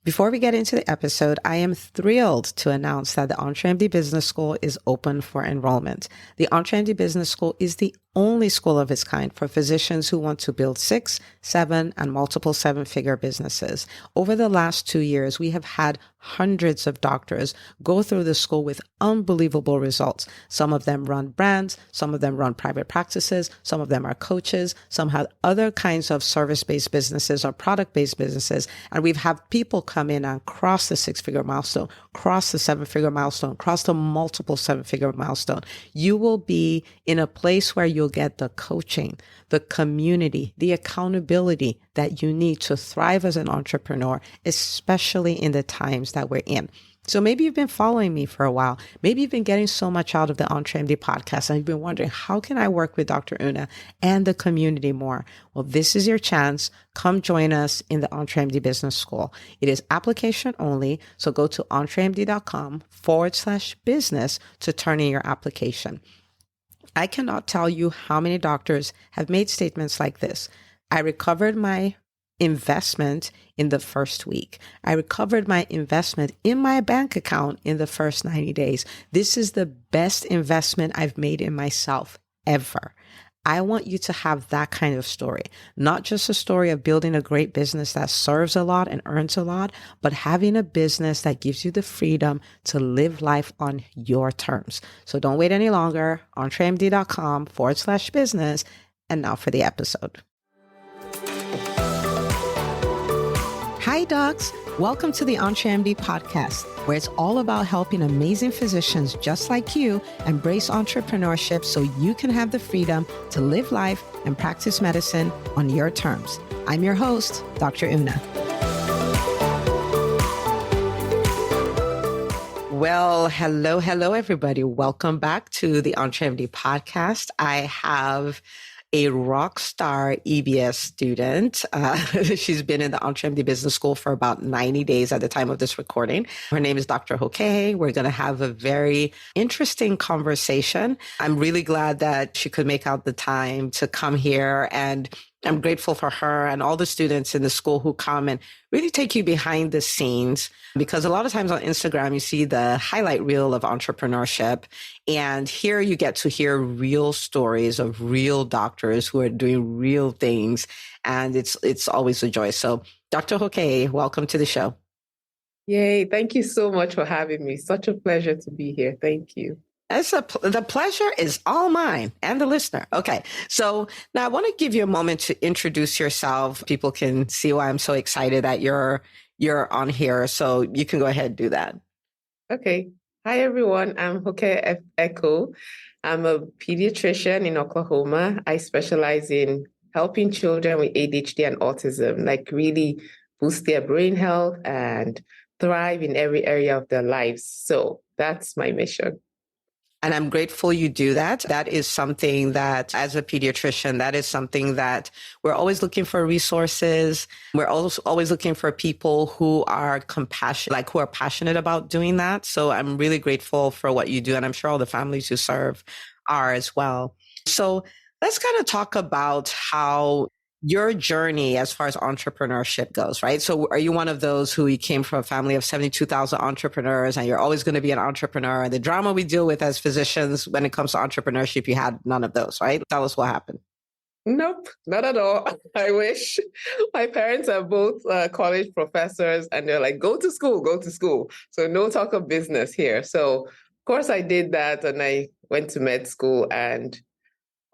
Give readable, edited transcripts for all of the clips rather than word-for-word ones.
Before we get into the episode, I am thrilled to announce that the Entremd Business School is open for enrollment. The Entremd Business School is the only school of its kind for physicians who want to build 6, 7, and multiple 7-figure businesses. Over the last 2 years, we have had hundreds of doctors go through the school with unbelievable results. Some of them run brands, some of them run private practices, some of them are coaches, some have other kinds of service-based businesses or product-based businesses. And we've had people come in and cross the 6-figure milestone, cross the 7-figure milestone, cross the multiple 7-figure milestone. You will be in a place where you'll get the coaching, the community, the accountability that you need to thrive as an entrepreneur, especially in the times that we're in. So maybe you've been following me for a while. Maybe you've been getting so much out of the Entremd podcast and you've been wondering, how can I work with Dr. Una and the community more? Well, this is your chance. Come join us in the Entremd Business School. It is application only. So go to entremd.com/business to turn in your application. I cannot tell you how many doctors have made statements like this. I recovered my investment in the first week. I recovered my investment in my bank account in the first 90 days. This is the best investment I've made in myself ever. I want you to have that kind of story, not just a story of building a great business that serves a lot and earns a lot, but having a business that gives you the freedom to live life on your terms. So don't wait any longer. Entremd.com/business. And now for the episode. Hi, docs. Welcome to the Entremd podcast, where it's all about helping amazing physicians just like you embrace entrepreneurship so you can have the freedom to live life and practice medicine on your terms. I'm your host, Dr. Una. Well, hello, everybody. Welcome back to the Entremd podcast. I have a rock star EBS student. She's been in the Entremd Business School for about 90 days at the time of this recording. Her name is Dr. Hokehe. We're going to have a very interesting conversation. I'm really glad that she could make out the time to come here, and I'm grateful for her and all the students in the school who come and really take you behind the scenes, because a lot of times on Instagram, you see the highlight reel of entrepreneurship. And here you get to hear real stories of real doctors who are doing real things. And it's always a joy. So Dr. Hokehe, welcome to the show. Yay. Thank you so much for having me. Such a pleasure to be here. Thank you. The pleasure is all mine and the listener. Okay. So now I want to give you a moment to introduce yourself. People can see why I'm so excited that you're on here. So you can go ahead and do that. Okay. Hi, everyone. I'm Hokehe Eko. I'm a pediatrician in Oklahoma. I specialize in helping children with ADHD and autism, like really boost their brain health and thrive in every area of their lives. So that's my mission. And I'm grateful you do that. That is something that, as a pediatrician, that is something that we're always looking for resources. We're also always looking for people who are compassionate, who are passionate about doing that. So I'm really grateful for what you do. And I'm sure all the families you serve are as well. So let's kind of talk about how your journey as far as entrepreneurship goes, right? So are you one of those who came from a family of 72,000 entrepreneurs and you're always going to be an entrepreneur? And the drama we deal with as physicians when it comes to entrepreneurship, you had none of those, right? Tell us what happened. Nope, not at all. I wish. My parents are both college professors and they're like, go to school, go to school. So no talk of business here. So of course I did that and I went to med school, and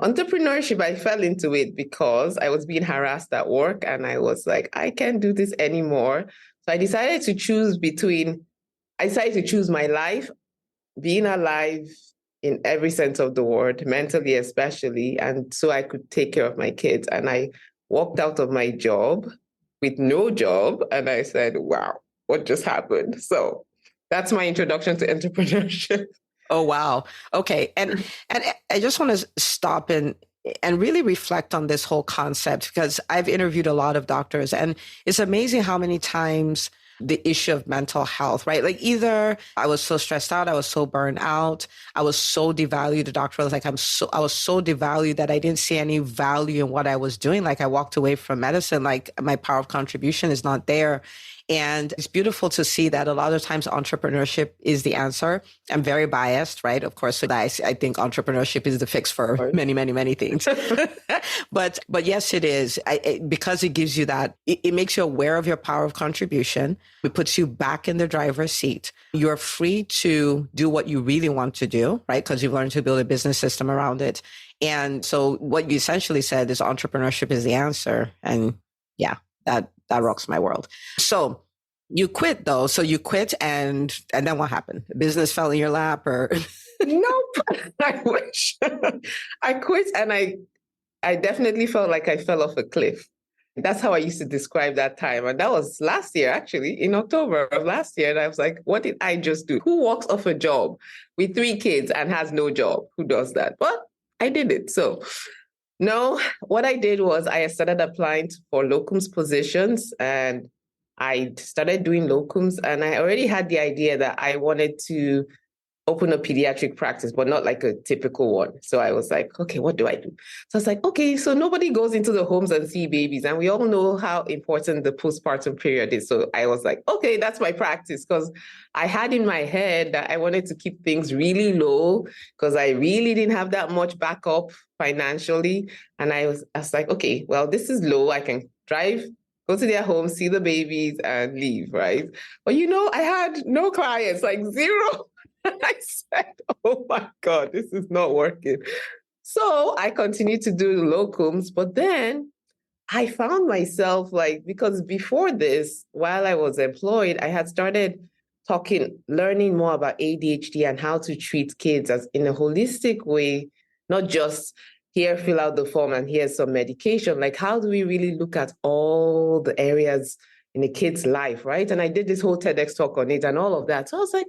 entrepreneurship, I fell into it because I was being harassed at work and I was like, I can't do this anymore. So I decided to choose my life, being alive in every sense of the word, mentally especially, and so I could take care of my kids. And I walked out of my job with no job and I said, wow, what just happened? So that's my introduction to entrepreneurship. Oh, wow. Okay. And I just want to stop and really reflect on this whole concept, because I've interviewed a lot of doctors and it's amazing how many times the issue of mental health, right? Like either I was so stressed out, I was so burned out, I was so devalued. The doctor was like, I was so devalued that I didn't see any value in what I was doing. Like I walked away from medicine, like my power of contribution is not there. And it's beautiful to see that a lot of times entrepreneurship is the answer. I'm very biased, right? Of course, so I think entrepreneurship is the fix for many, many, many things. but yes, it is. Because it gives you that, it makes you aware of your power of contribution. It puts you back in the driver's seat. You're free to do what you really want to do, right? Because you've learned to build a business system around it. And so what you essentially said is entrepreneurship is the answer. And yeah, that rocks my world. So you quit though. So you quit and then what happened? Business fell in your lap or? Nope. I wish. I quit and I definitely felt like I fell off a cliff. That's how I used to describe that time. And that was last year, actually, in October of last year. And I was like, what did I just do? Who walks off a job with 3 kids and has no job? Who does that? But I did it. So no, what I did was I started applying for locums positions and I started doing locums. And I already had the idea that I wanted to open a pediatric practice, but not like a typical one. So I was like, okay, what do I do? So I was like, okay, so nobody goes into the homes and see babies. And we all know how important the postpartum period is. So I was like, okay, that's my practice. Because I had in my head that I wanted to keep things really low because I really didn't have that much backup financially. And I was like, okay, well, this is low. I can drive, go to their home, see the babies and leave, right? But I had no clients, like zero. I said, oh my God, this is not working. So I continued to do locums, but then I found myself because before this, while I was employed, I had started learning more about ADHD and how to treat kids as in a holistic way, not just here, fill out the form and here's some medication. Like, how do we really look at all the areas in a kid's life, right? And I did this whole TEDx talk on it and all of that. So I was like,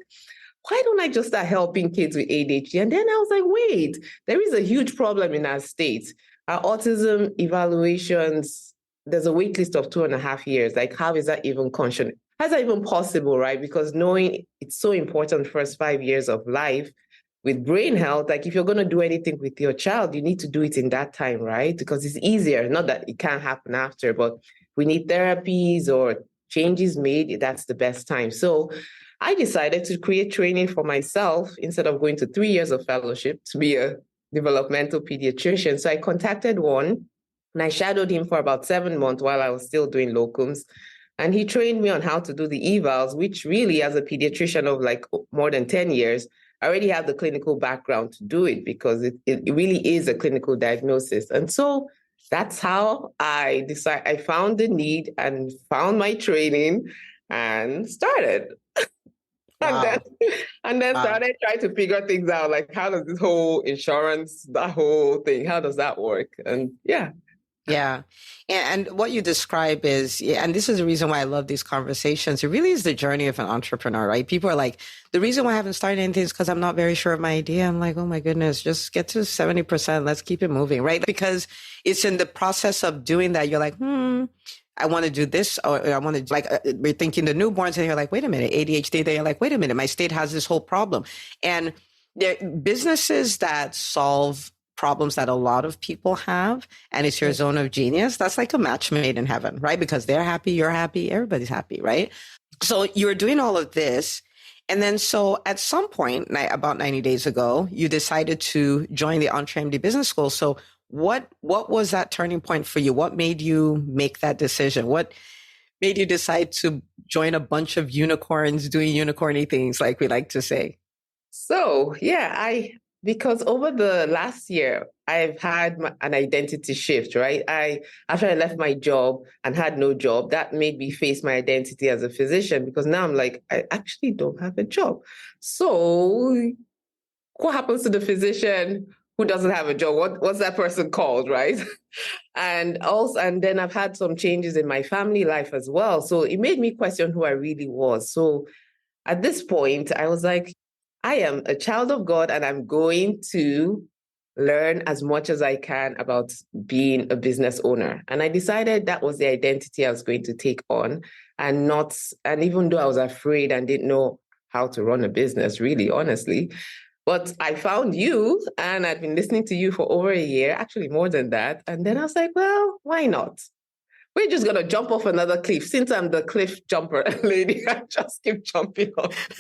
why don't I just start helping kids with ADHD? And then I was like, wait, there is a huge problem in our state. Our autism evaluations, there's a wait list of 2.5 years. Like, how is that even conscious? How's that even possible, right? Because knowing it's so important first 5 years of life with brain health, like if you're going to do anything with your child, you need to do it in that time, right? Because it's easier. Not that it can't happen after, but we need therapies or changes made, that's the best time. So I decided to create training for myself instead of going to 3 years of fellowship to be a developmental pediatrician. So I contacted one and I shadowed him for about 7 months while I was still doing locums. And he trained me on how to do the evals, which really, as a pediatrician of like more than 10 years, I already have the clinical background to do it because it really is a clinical diagnosis. And so that's how I found the need and found my training and started. Wow. And then started trying to figure things out, like how does this whole insurance, that whole thing, how does that work? And yeah. Yeah. And what you describe is, and this is the reason why I love these conversations. It really is the journey of an entrepreneur, right? People are like, the reason why I haven't started anything is because I'm not very sure of my idea. I'm like, oh my goodness, just get to 70%. Let's keep it moving, right? Because it's in the process of doing that. You're like, I want to do this, or I want to we're thinking the newborns and you're like, wait a minute, ADHD. They're like, wait a minute, my state has this whole problem. And there are businesses that solve problems that a lot of people have, and it's your zone of genius. That's like a match made in heaven, right? Because they're happy, you're happy, everybody's happy, right? So you're doing all of this. And then so at some point, about 90 days ago, you decided to join the Entremd Business School. So what was that turning point for you? What made you make that decision? What made you decide to join a bunch of unicorns doing unicorny things, like we like to say? So yeah, because over the last year, I've had an identity shift, right? After I left my job and had no job, that made me face my identity as a physician because now I'm like, I actually don't have a job. So what happens to the physician who doesn't have a job? What's that person called, right? And then I've had some changes in my family life as well. So it made me question who I really was. So at this point, I was like, I am a child of God and I'm going to learn as much as I can about being a business owner. And I decided that was the identity I was going to take on and even though I was afraid and didn't know how to run a business, really, honestly. But I found you and I've been listening to you for over a year, actually more than that. And then I was like, well, why not? we're just going to jump off another cliff. Since I'm the cliff jumper lady, I just keep jumping off.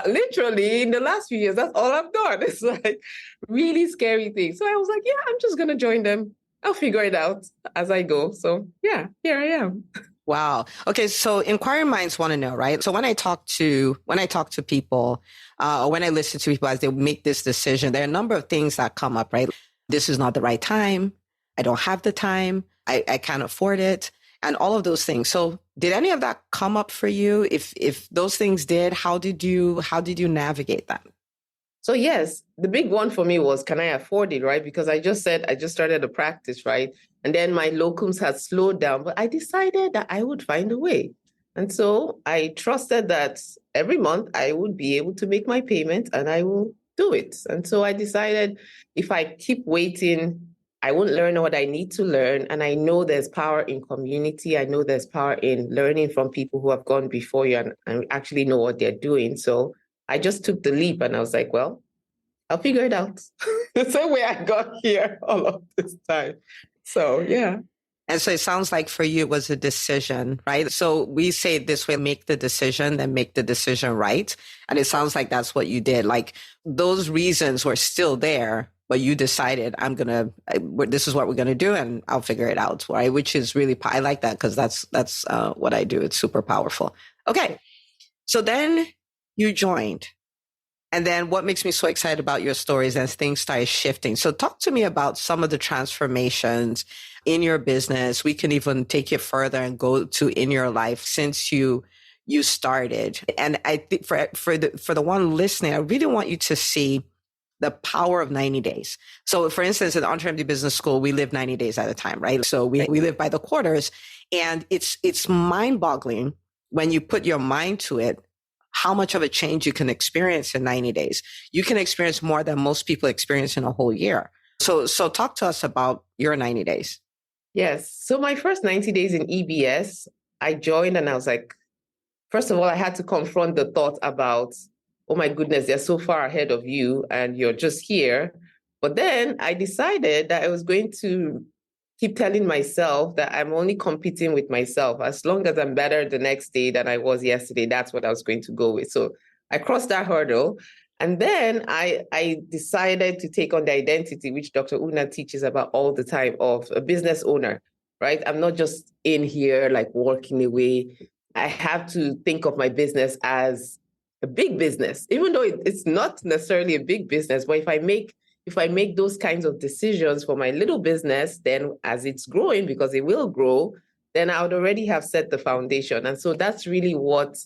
Literally, in the last few years, that's all I've done. It's like really scary things. So I was like, yeah, I'm just going to join them. I'll figure it out as I go. So yeah, here I am. Wow. Okay. So inquiring minds want to know, right? So when I talk to people, or when I listen to people as they make this decision, there are a number of things that come up, right? This is not the right time. I don't have the time. I can't afford it. And all of those things. So did any of that come up for you? If those things did, how did you navigate that? So yes, the big one for me was, can I afford it, right? Because I just started a practice, right? And then my locums had slowed down, but I decided that I would find a way. And so I trusted that every month I would be able to make my payment and I will do it. And so I decided if I keep waiting, I won't learn what I need to learn. And I know there's power in community. I know there's power in learning from people who have gone before you and actually know what they're doing. So I just took the leap and I was like, well, I'll figure it out. The same way I got here all of this time. So, yeah. And so it sounds like for you, it was a decision, right? So we say it this way, make the decision, then make the decision right. And it sounds like that's what you did. Like those reasons were still there, but you decided this is what we're going to do and I'll figure it out, right? Which is really, I like that because that's what I do. It's super powerful. Okay. So then you joined. And then what makes me so excited about your stories as things started shifting. So talk to me about some of the transformations in your business. We can even take it further and go to in your life since you started. And I think for the one listening, I really want you to see the power of 90 days. So for instance, in Entremd Business School, we live 90 days at a time, right? So we live by the quarters, and it's mind-boggling when you put your mind to it, how much of a change you can experience in 90 days. You can experience more than most people experience in a whole year. So talk to us about your 90 days. Yes. So my first 90 days in EBS, I joined and I was like, first of all, I had to confront the thought about, oh my goodness, they're so far ahead of you and you're just here. But then I decided that I was going to keep telling myself that I'm only competing with myself. As long as I'm better the next day than I was yesterday, that's what I was going to go with. So I crossed that hurdle. And then I decided to take on the identity, which Dr. Una teaches about all the time, of a business owner, right? I'm not just in here like working away. I have to think of my business as a big business, even though it's not necessarily a big business. But if I make those kinds of decisions for my little business, then as it's growing, because it will grow, then I would already have set the foundation. And so that's really that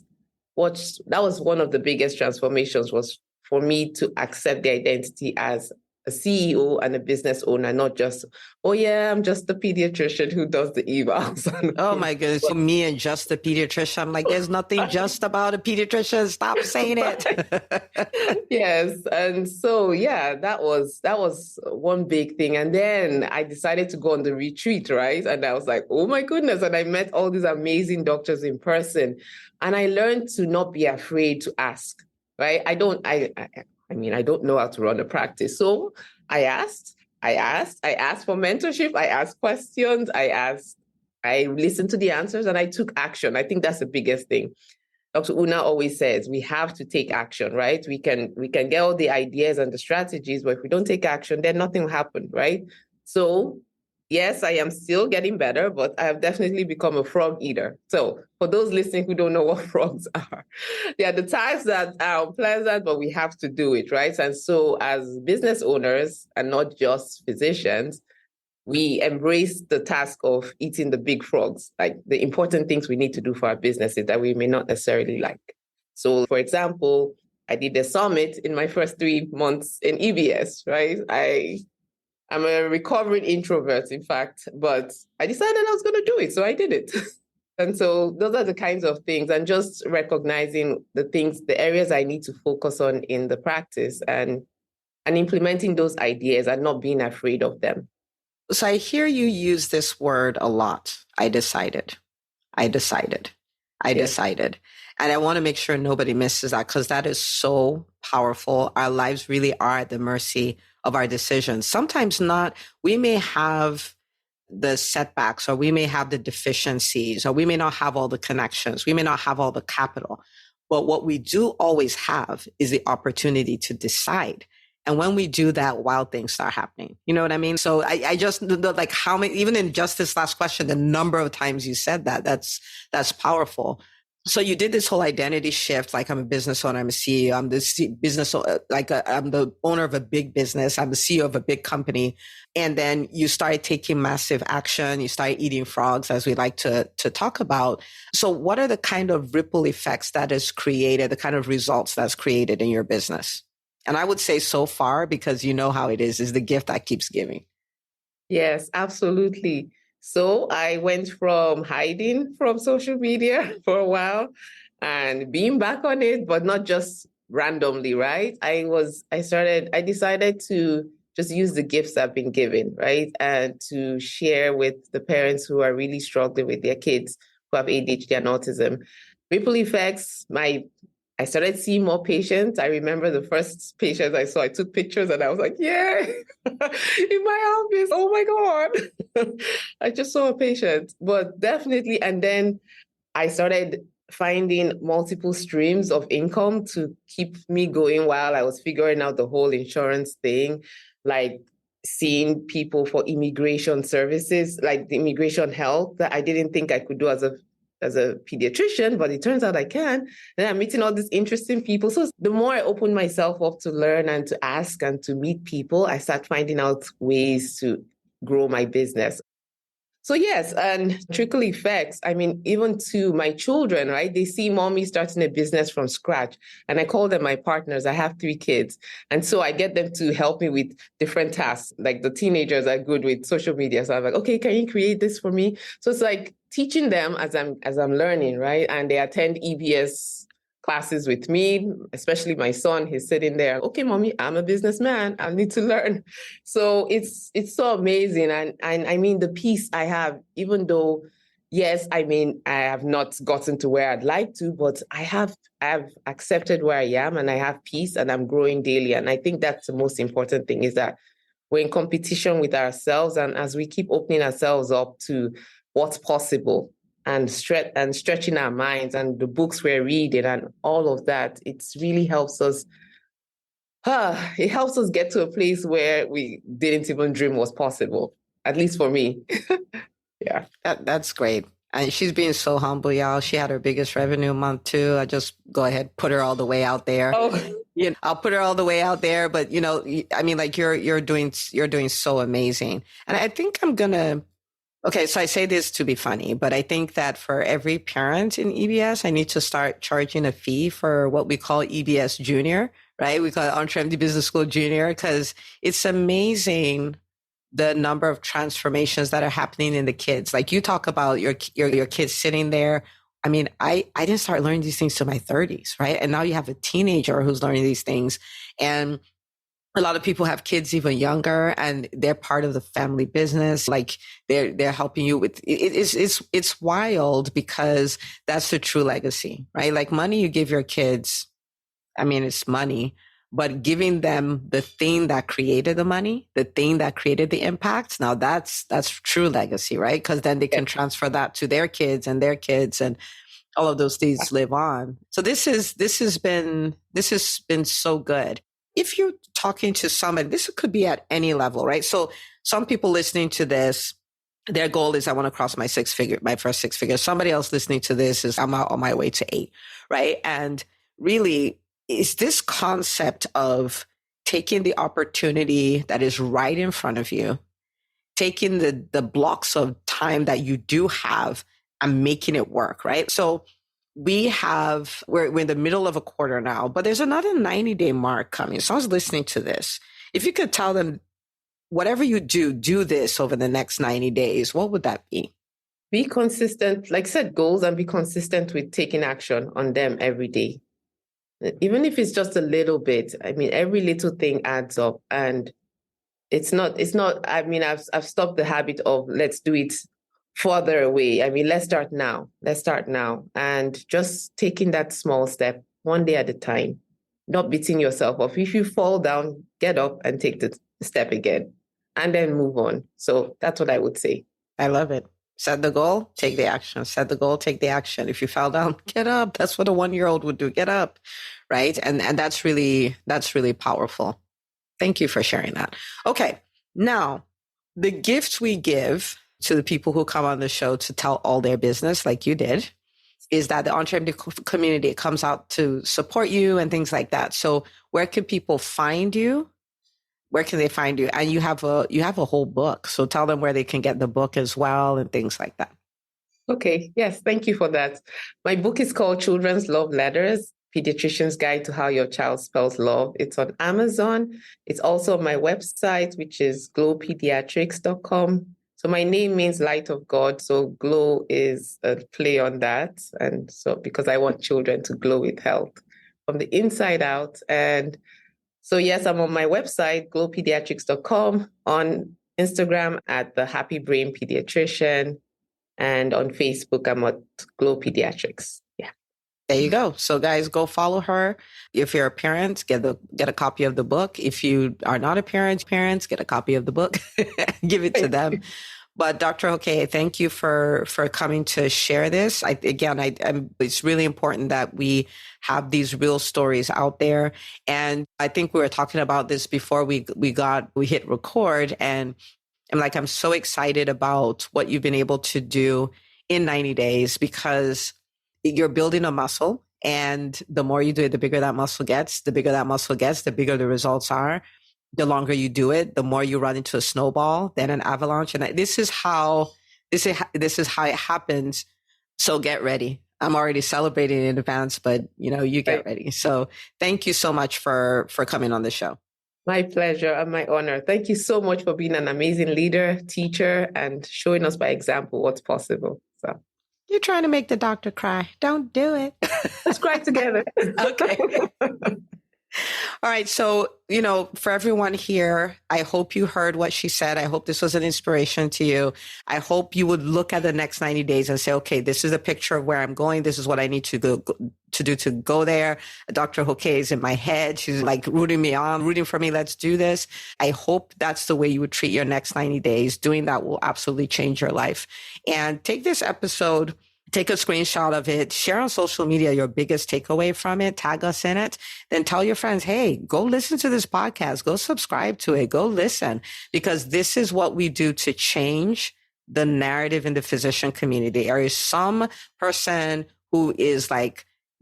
was one of the biggest transformations, was for me to accept the identity as a CEO and a business owner, not just, oh yeah, I'm just the pediatrician who does the evals. Oh my goodness. So me and just the pediatrician, I'm like, there's nothing just about a pediatrician. Stop saying it. Yes. And so, yeah, that was one big thing. And then I decided to go on the retreat, right? And I was like, oh my goodness. And I met all these amazing doctors in person. And I learned to not be afraid to ask, right? I don't know how to run a practice. So I asked for mentorship. I asked questions. I listened to the answers and I took action. I think that's the biggest thing. Dr. Una always says we have to take action, right? We can get all the ideas and the strategies, but if we don't take action, then nothing will happen, right? So yes, I am still getting better, but I have definitely become a frog eater. So for those listening who don't know what frogs are, they are the types that are unpleasant, but we have to do it, right? And so as business owners and not just physicians, we embrace the task of eating the big frogs, like the important things we need to do for our businesses that we may not necessarily like. So for example, I did a summit in my first 3 months in EBS, right? I'm a recovering introvert, in fact, but I decided I was going to do it. So I did it. And so those are the kinds of things, and just recognizing the areas I need to focus on in the practice and implementing those ideas and not being afraid of them. So I hear you use this word a lot. I decided. And I want to make sure nobody misses that, because that is so powerful. Our lives really are at the mercy of our decisions. Sometimes not. We may have the setbacks, or we may have the deficiencies, or we may not have all the connections. We may not have all the capital. But what we do always have is the opportunity to decide. And when we do that, wild things start happening. You know what I mean? So I just like how many, even in just this last question, the number of times you said that, that's powerful. So you did this whole identity shift. Like, I'm a business owner. I'm a CEO. I'm the business, I'm the owner of a big business. I'm the CEO of a big company. And then you started taking massive action. You started eating frogs, as we like to talk about. So what are the kind of ripple effects that is created, the kind of results that's created in your business? And I would say so far, because you know how it is the gift that keeps giving. Yes, absolutely. So I went from hiding from social media for a while and being back on it, but not just randomly, right? I decided to just use the gifts I've been given, right? And to share with the parents who are really struggling with their kids who have ADHD and autism. Ripple effects, I started seeing more patients. I remember the first patient I saw, I took pictures and I was like, yeah, in my office. Oh my God. I just saw a patient, but definitely. And then I started finding multiple streams of income to keep me going while I was figuring out the whole insurance thing, like seeing people for immigration services, like the immigration help that I didn't think I could do as a pediatrician, but it turns out I can. And I'm meeting all these interesting people. So the more I open myself up to learn and to ask and to meet people, I start finding out ways to grow my business. So yes, and trickle effects. I mean, even to my children, right? They see mommy starting a business from scratch. And I call them my partners. I have 3 kids. And so I get them to help me with different tasks. Like the teenagers are good with social media. So I'm like, okay, can you create this for me? So it's like teaching them as I'm learning, right? And they attend EBS classes with me, especially my son. He's sitting there, okay, mommy, I'm a businessman. I need to learn. So it's so amazing. And I mean, the peace I have, even though, yes, I mean, I have not gotten to where I'd like to, but I've accepted where I am and I have peace and I'm growing daily. And I think that's the most important thing, is that we're in competition with ourselves. And as we keep opening ourselves up to what's possible, and stretching our minds and the books we're reading and all of that, it really helps us. It helps us get to a place where we didn't even dream was possible, at least for me. Yeah. That's great. And she's being so humble, y'all. She had her biggest revenue month too. I just go ahead, put her all the way out there. Oh. You know, I'll put her all the way out there. But you know, I mean, like you're doing so amazing. And I think okay, so I say this to be funny, but I think that for every parent in EBS, I need to start charging a fee for what we call EBS Junior, right? We call it Entremd Business School Junior, because it's amazing the number of transformations that are happening in the kids. Like you talk about your kids sitting there. I mean, I didn't start learning these things till my 30s, right? And now you have a teenager who's learning these things. And a lot of people have kids even younger and they're part of the family business. Like they're helping you with it's wild, because that's the true legacy, right? Like money you give your kids, I mean, it's money, but giving them the thing that created the money, the thing that created the impact. Now that's true legacy, right? Because then they can transfer that to their kids, and all of those things live on. So this has been so good. If you're talking to somebody, this could be at any level, right? So some people listening to this, their goal is I want to cross my first 6 figures. Somebody else listening to this is I'm out on my way to 8, right? And really, is this concept of taking the opportunity that is right in front of you, taking the blocks of time that you do have and making it work, right? So we're in the middle of a quarter now, but there's another 90-day mark coming. So I was listening to this. If you could tell them, whatever you do this over the next 90 days, what would that be? Be consistent, like set goals and be consistent with taking action on them every day. Even if it's just a little bit, I mean, every little thing adds up. And it's not, I mean, I've stopped the habit of let's do it further away. I mean, let's start now. And just taking that small step, one day at a time, not beating yourself up. If you fall down, get up and take the step again and then move on. So that's what I would say. I love it. Set the goal, take the action. Set the goal, take the action. If you fell down, get up. That's what a 1-year-old would do. Get up. Right. And that's really powerful. Thank you for sharing that. Okay. Now, the gifts we give to the people who come on the show to tell all their business, like you did, is that the Entremd community comes out to support you and things like that. So where can people find you? Where can they find you? And you have a whole book. So tell them where they can get the book as well and things like that. Okay. Yes. Thank you for that. My book is called Children's Love Letters, Pediatrician's Guide to How Your Child Spells Love. It's on Amazon. It's also on my website, which is glowpediatrics.com. So my name means light of God. So glow is a play on that. And so because I want children to glow with health from the inside out. And so, yes, I'm on my website, glowpediatrics.com, on Instagram at the Happy Brain Pediatrician, and on Facebook, I'm at Glow Pediatrics. Yeah. There you go. So guys, go follow her. If you're a parent, get a copy of the book. If you are not a parent, get a copy of the book, give it to them. But Dr. Hokehe, thank you for coming to share this. It's really important that we have these real stories out there. And I think we were talking about this before we hit record. And I'm so excited about what you've been able to do in 90 days, because you're building a muscle. And the more you do it, the bigger that muscle gets. The bigger that muscle gets, the bigger the results are. The longer you do it, the more you run into a snowball, then an avalanche. And this is how it happens. So get ready. I'm already celebrating in advance, but you get ready. So thank you so much for coming on the show. My pleasure and my honor. Thank you so much for being an amazing leader, teacher, and showing us by example what's possible. So you're trying to make the doctor cry. Don't do it. Let's cry together. Okay. All right. So, for everyone here, I hope you heard what she said. I hope this was an inspiration to you. I hope you would look at the next 90 days and say, okay, this is a picture of where I'm going. This is what I need to do to go there. Dr. Hokehe is in my head. She's rooting for me. Let's do this. I hope that's the way you would treat your next 90 days. Doing that will absolutely change your life. And take this episode, take a screenshot of it, share on social media your biggest takeaway from it, tag us in it, then tell your friends, hey, go listen to this podcast, go subscribe to it, go listen, because this is what we do to change the narrative in the physician community. There is some person who is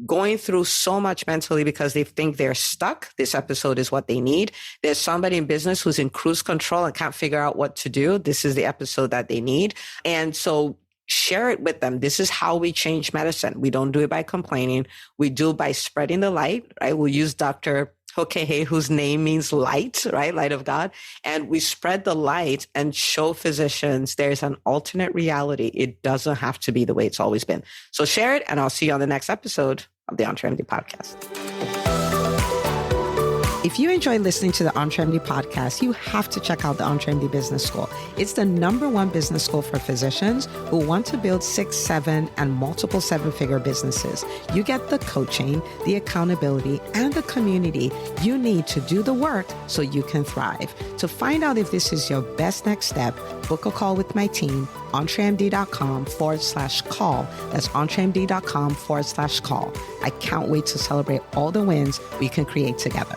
going through so much mentally because they think they're stuck. This episode is what they need. There's somebody in business who's in cruise control and can't figure out what to do. This is the episode that they need. And so share it with them. This is how we change medicine. We don't do it by complaining. We do it by spreading the light, right? We'll use Dr. Hokehe, whose name means light, right? Light of God. And we spread the light and show physicians there's an alternate reality. It doesn't have to be the way it's always been. So share it, and I'll see you on the next episode of the Entremd podcast. If you enjoy listening to the Entremd podcast, you have to check out the Entremd Business School. It's the #1 business school for physicians who want to build 6, 7, and multiple 7-figure businesses. You get the coaching, the accountability, and the community you need to do the work so you can thrive. To find out if this is your best next step, book a call with my team, entremd.com/call. That's entremd.com/call. I can't wait to celebrate all the wins we can create together.